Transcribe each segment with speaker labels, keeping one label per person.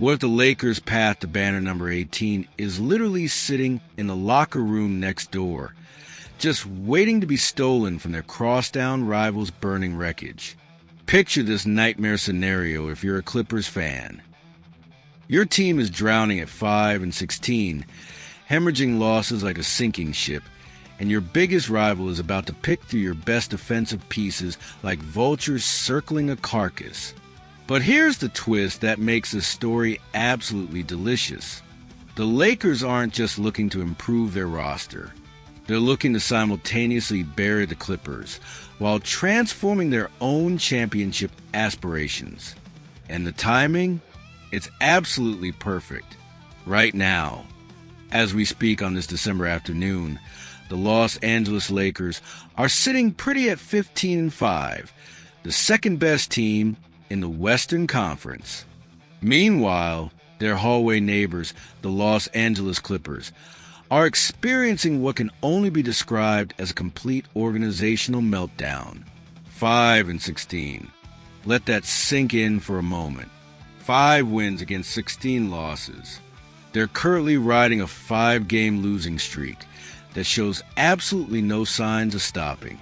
Speaker 1: What if the Lakers' path to banner number 18 is literally sitting in the locker room next door, just waiting to be stolen from their crosstown rivals' burning wreckage? Picture this nightmare scenario if you're a Clippers fan. Your team is drowning at 5-16, hemorrhaging losses like a sinking ship, and your biggest rival is about to pick through your best defensive pieces like vultures circling a carcass. But here's the twist that makes this story absolutely delicious. The Lakers aren't just looking to improve their roster. They're looking to simultaneously bury the Clippers while transforming their own championship aspirations. And the timing? It's absolutely perfect. Right now, as we speak on this December afternoon, the Los Angeles Lakers are sitting pretty at 15-5, the second best team in the Western Conference. Meanwhile, their hallway neighbors, the Los Angeles Clippers, are experiencing what can only be described as a complete organizational meltdown. 5-16. Let that sink in for a moment. 5 wins against 16 losses. They're currently riding a 5-game losing streak that shows absolutely no signs of stopping.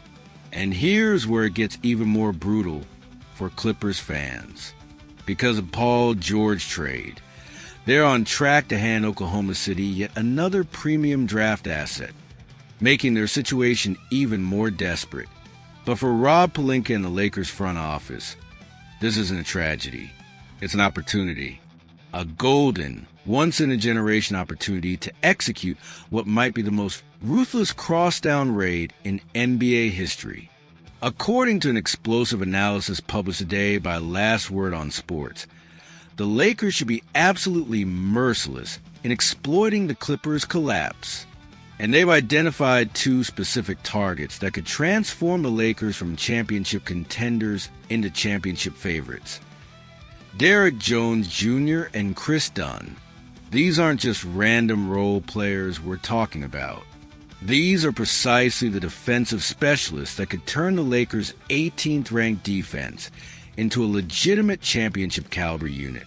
Speaker 1: And here's where it gets even more brutal for Clippers fans. Because of Paul George trade, they're on track to hand Oklahoma City yet another premium draft asset, making their situation even more desperate. But for Rob Pelinka and the Lakers front office, this isn't a tragedy. It's an opportunity. A golden, once-in-a-generation opportunity to execute what might be the most ruthless cross-down raid in NBA history. According to an explosive analysis published today by Last Word on Sports, the Lakers should be absolutely merciless in exploiting the Clippers' collapse. And they've identified 2 specific targets that could transform the Lakers from championship contenders into championship favorites. Derrick Jones Jr. and Chris Dunn. These aren't just random role players we're talking about. These are precisely the defensive specialists that could turn the Lakers' 18th-ranked defense into a legitimate championship caliber unit.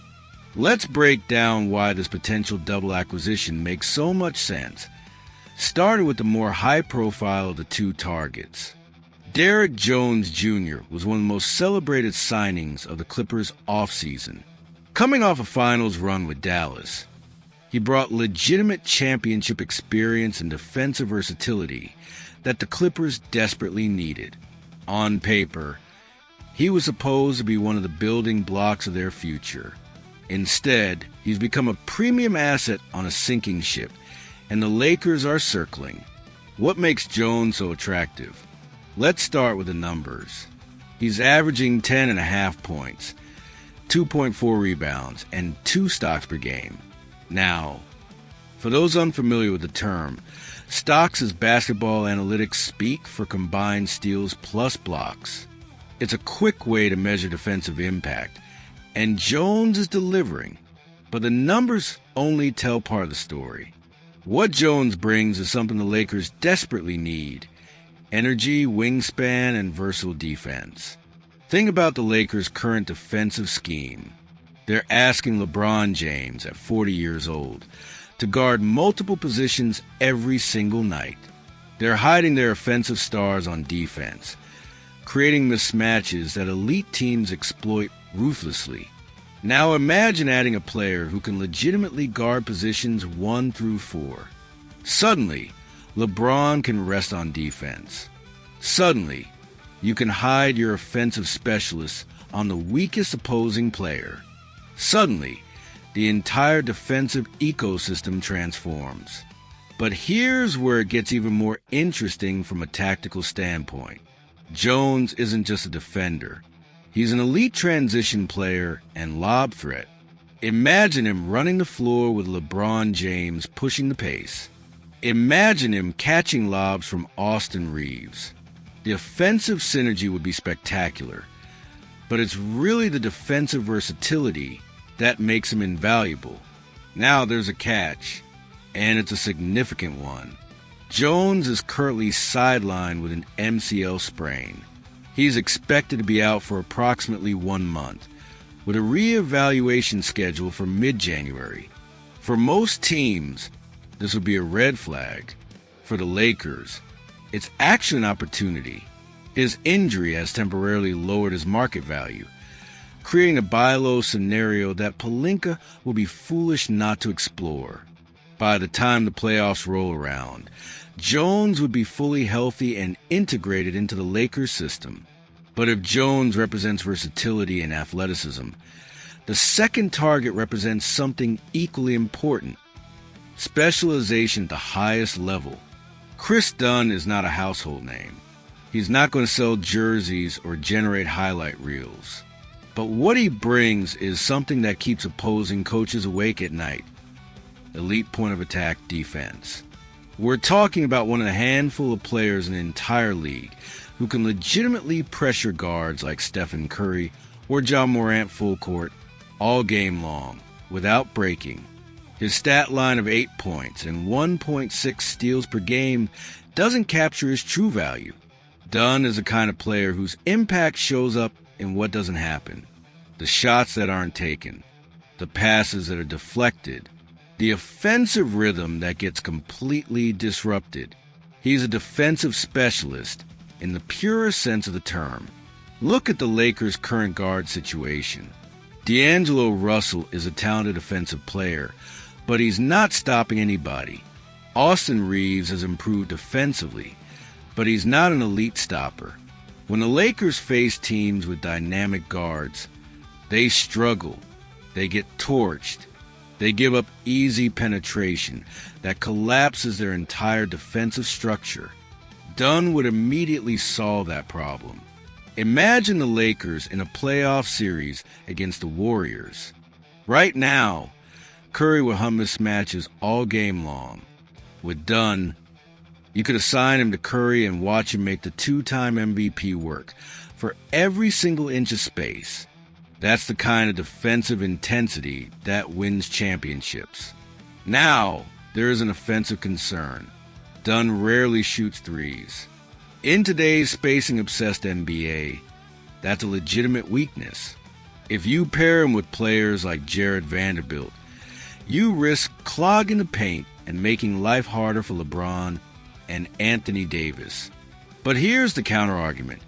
Speaker 1: Let's break down why this potential double acquisition makes so much sense. Starting with the more high-profile of the 2 targets. Derrick Jones Jr. was one of the most celebrated signings of the Clippers' offseason. Coming off a finals run with Dallas, he brought legitimate championship experience and defensive versatility that the Clippers desperately needed. On paper, he was supposed to be one of the building blocks of their future. Instead, he's become a premium asset on a sinking ship, and the Lakers are circling. What makes Jones so attractive? Let's start with the numbers. He's averaging 10.5 points, 2.4 rebounds, and 2 stocks per game. Now, for those unfamiliar with the term, stocks is basketball analytics speak for combined steals plus blocks. It's a quick way to measure defensive impact, and Jones is delivering, but the numbers only tell part of the story. What Jones brings is something the Lakers desperately need: energy, wingspan, and versatile defense. Think about the Lakers' current defensive scheme. They're asking LeBron James, at 40 years old, to guard multiple positions every single night. They're hiding their offensive stars on defense, creating mismatches that elite teams exploit ruthlessly. Now imagine adding a player who can legitimately guard positions 1 through 4. Suddenly, LeBron can rest on defense. Suddenly, you can hide your offensive specialists on the weakest opposing player. Suddenly, the entire defensive ecosystem transforms. But here's where it gets even more interesting from a tactical standpoint. Jones isn't just a defender. He's an elite transition player and lob threat. Imagine him running the floor with LeBron James pushing the pace. Imagine him catching lobs from Austin Reeves. The offensive synergy would be spectacular, but it's really the defensive versatility that makes him invaluable. Now there's a catch, and it's a significant one. Jones is currently sidelined with an MCL sprain. He's expected to be out for approximately 1 month, with a re-evaluation schedule for mid-January. For most teams, this would be a red flag. For the Lakers, it's actually an opportunity. His injury has temporarily lowered his market value, creating a buy low scenario that Pelinka will be foolish not to explore. By the time the playoffs roll around, Jones would be fully healthy and integrated into the Lakers system. But if Jones represents versatility and athleticism, the second target represents something equally important: specialization at the highest level. Chris Dunn is not a household name. He's not going to sell jerseys or generate highlight reels. But what he brings is something that keeps opposing coaches awake at night: elite point of attack defense. We're talking about one of the handful of players in the entire league who can legitimately pressure guards like Stephen Curry or John Morant full court all game long without breaking. His stat line of 8 points and 1.6 steals per game doesn't capture his true value. Dunn is the kind of player whose impact shows up in what doesn't happen: the shots that aren't taken, the passes that are deflected, the offensive rhythm that gets completely disrupted. He's a defensive specialist in the purest sense of the term. Look at the Lakers' current guard situation. D'Angelo Russell is a talented offensive player, but he's not stopping anybody. Austin Reeves has improved defensively, but he's not an elite stopper. When the Lakers face teams with dynamic guards, they struggle. They get torched. They give up easy penetration that collapses their entire defensive structure. Dunn would immediately solve that problem. Imagine the Lakers in a playoff series against the Warriors. Right now, Curry will hum mismatches all game long. With Dunn, you could assign him to Curry and watch him make the two-time MVP work for every single inch of space. That's the kind of defensive intensity that wins championships. Now, there is an offensive concern. Dunn rarely shoots threes. In today's spacing-obsessed NBA, that's a legitimate weakness. If you pair him with players like Jared Vanderbilt, you risk clogging the paint and making life harder for LeBron and Anthony Davis. But here's the counter-argument.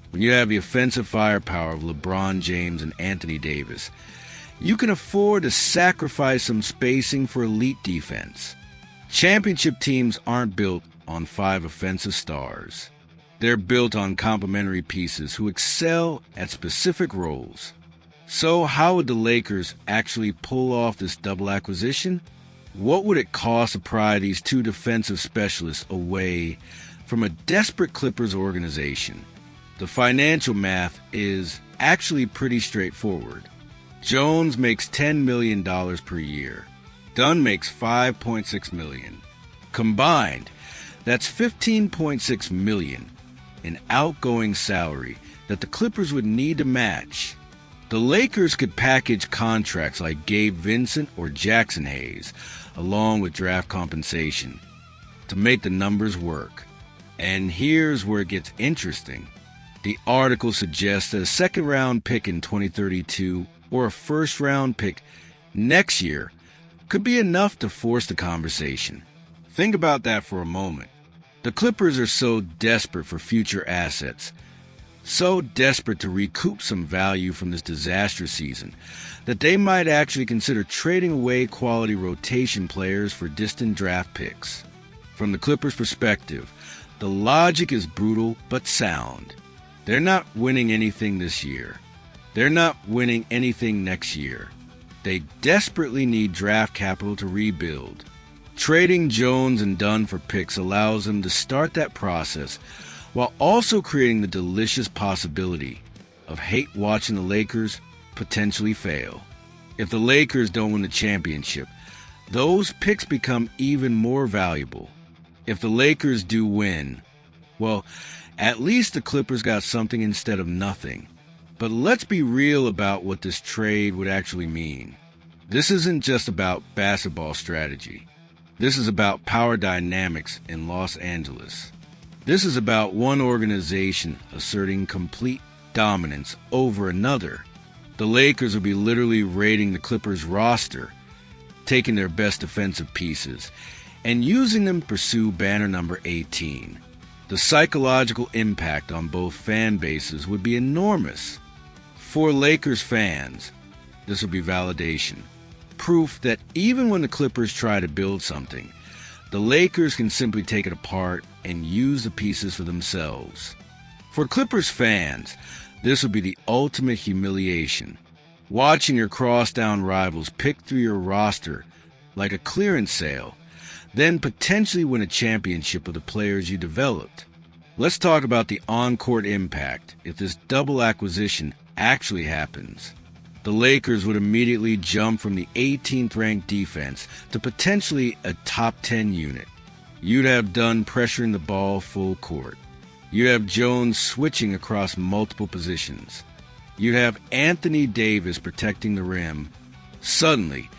Speaker 1: When you have the offensive firepower of LeBron James and Anthony Davis, you can afford to sacrifice some spacing for elite defense. Championship teams aren't built on 5 offensive stars. They're built on complementary pieces who excel at specific roles. So how would the Lakers actually pull off this double acquisition? What would it cost to pry these 2 defensive specialists away from a desperate Clippers organization? The financial math is actually pretty straightforward. Jones makes $10 million per year. Dunn makes $5.6 million. Combined, that's $15.6 million in outgoing salary that the Clippers would need to match. The Lakers could package contracts like Gabe Vincent or Jackson Hayes, along with draft compensation, to make the numbers work. And here's where it gets interesting. The article suggests that a second-round pick in 2032 or a first-round pick next year could be enough to force the conversation. Think about that for a moment. The Clippers are so desperate for future assets, so desperate to recoup some value from this disastrous season, that they might actually consider trading away quality rotation players for distant draft picks. From the Clippers' perspective, the logic is brutal but sound. They're not winning anything this year. They're not winning anything next year. They desperately need draft capital to rebuild. Trading Jones and Dunn for picks allows them to start that process while also creating the delicious possibility of hate watching the Lakers potentially fail. If the Lakers don't win the championship, those picks become even more valuable. If the Lakers do win, well, at least the Clippers got something instead of nothing. But let's be real about what this trade would actually mean. This isn't just about basketball strategy. This is about power dynamics in Los Angeles. This is about one organization asserting complete dominance over another. The Lakers would be literally raiding the Clippers roster, taking their best defensive pieces, and using them to pursue banner number 18. The psychological impact on both fan bases would be enormous. For Lakers fans, this would be validation. Proof that even when the Clippers try to build something, the Lakers can simply take it apart and use the pieces for themselves. For Clippers fans, this would be the ultimate humiliation. Watching your crosstown rivals pick through your roster like a clearance sale, then potentially win a championship with the players you developed. Let's talk about the on-court impact if this double acquisition actually happens. The Lakers would immediately jump from the 18th ranked defense to potentially a top 10 unit. You'd have Dunn pressuring the ball full court. You'd have Jones switching across multiple positions. You'd have Anthony Davis protecting the rim. Suddenly,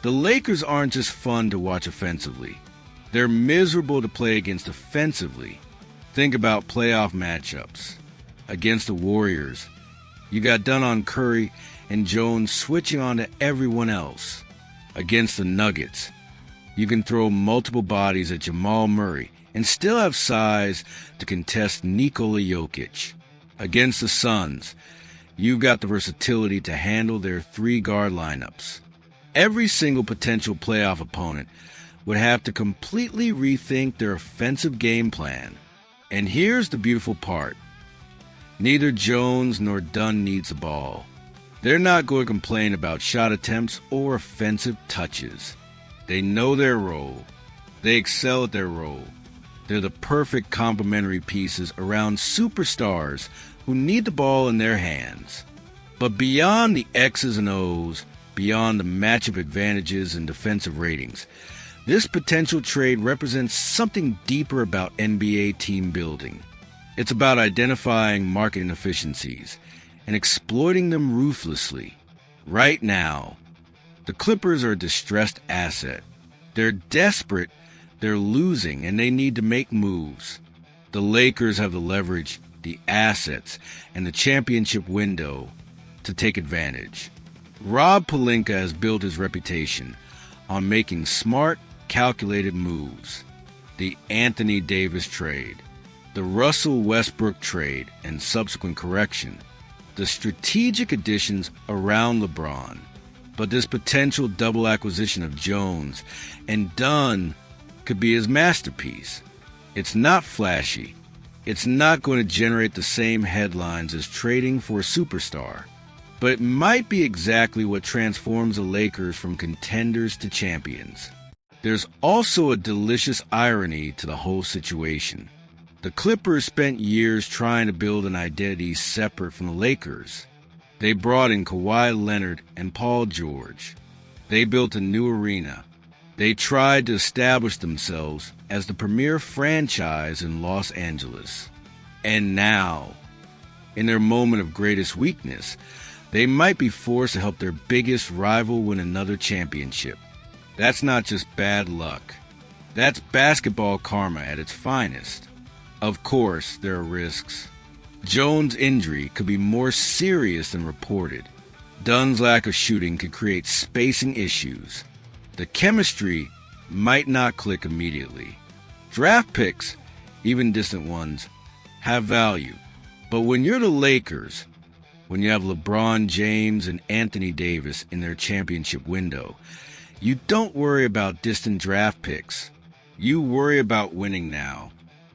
Speaker 1: the Lakers aren't just fun to watch offensively. They're miserable to play against offensively. Think about playoff matchups. Against the Warriors, you got Dunn on Curry and Jones switching on to everyone else. Against the Nuggets, you can throw multiple bodies at Jamal Murray and still have size to contest Nikola Jokic. Against the Suns, you've got the versatility to handle their 3-guard lineups. Every single potential playoff opponent would have to completely rethink their offensive game plan. And here's the beautiful part. Neither Jones nor Dunn needs the ball. They're not going to complain about shot attempts or offensive touches. They know their role. They excel at their role. They're the perfect complementary pieces around superstars who need the ball in their hands. But beyond the X's and O's, beyond the matchup advantages and defensive ratings, this potential trade represents something deeper about NBA team building. It's about identifying market inefficiencies and exploiting them ruthlessly. Right now, the Clippers are a distressed asset. They're desperate, they're losing, and they need to make moves. The Lakers have the leverage, the assets, and the championship window to take advantage. Rob Pelinka has built his reputation on making smart, calculated moves. The Anthony Davis trade, the Russell Westbrook trade and subsequent correction, the strategic additions around LeBron. But this potential double acquisition of Jones and Dunn could be his masterpiece. It's not flashy. It's not going to generate the same headlines as trading for a superstar. But it might be exactly what transforms the Lakers from contenders to champions. There's also a delicious irony to the whole situation. The Clippers spent years trying to build an identity separate from the Lakers. They brought in Kawhi Leonard and Paul George. They built a new arena. They tried to establish themselves as the premier franchise in Los Angeles. And now, in their moment of greatest weakness, they might be forced to help their biggest rival win another championship. That's not just bad luck. That's basketball karma at its finest. Of course, there are risks. Jones' injury could be more serious than reported. Dunn's lack of shooting could create spacing issues. The chemistry might not click immediately. Draft picks, even distant ones, have value. But when you're the Lakers, when you have LeBron James and Anthony Davis in their championship window, you don't worry about distant draft picks. You worry about winning now.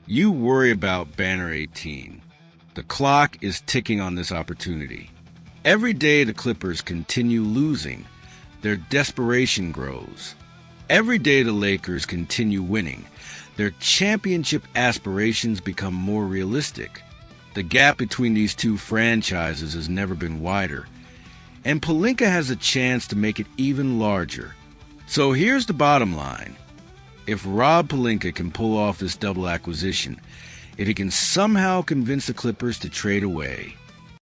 Speaker 1: You worry about Banner 18. The clock is ticking on this opportunity. Every day the Clippers continue losing, their desperation grows. Every day the Lakers continue winning, their championship aspirations become more realistic. The gap between these two franchises has never been wider, and Pelinka has a chance to make it even larger. So here's the bottom line. If Rob Pelinka can pull off this double acquisition, if he can somehow convince the Clippers to trade away,